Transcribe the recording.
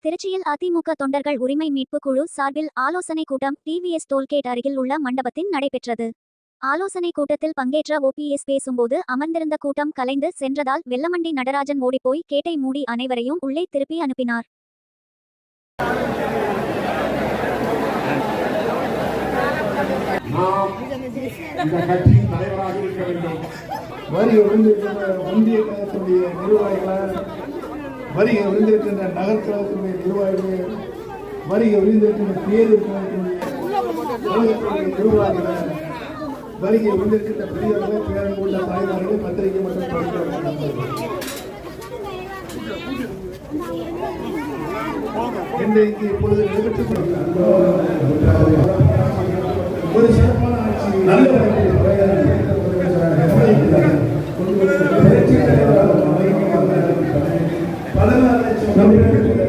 திருச்சியில் அதிமுக தொண்டர்கள் உரிமை மீட்பு குழு சார்பில் ஆலோசனை கூட்டம் டிவிஎஸ் டோல்கேட் அருகில் உள்ள மண்டபத்தில் நடைபெற்றது. ஆலோசனை கூட்டத்தில் பங்கேற்ற ஓபிஎஸ் பேசும்போது, அமர்ந்திருந்த கூட்டம் கலைந்து சென்றதால் வெல்லமண்டி நடராஜன் ஓடிப்போய் கேட்டை மூடி அனைவரையும் உள்ளே திருப்பி அனுப்பினார். வருகை விழுந்திருக்கின்ற நகர் கழகத்தினுடைய நிர்வாகிகள், வருகை விழுந்திருக்கின்ற பேரூர் கழகத்தினுடைய நிர்வாகிகள், வருகை விழுந்திருக்கின்ற பெரியவர்கள், பேரன் உள்ள தாய்மார்கள், பத்திரிகை மற்றும் இன்றைக்கு இப்பொழுது நடைபெற்றுக் ஒரு சிறப்பான நல்ல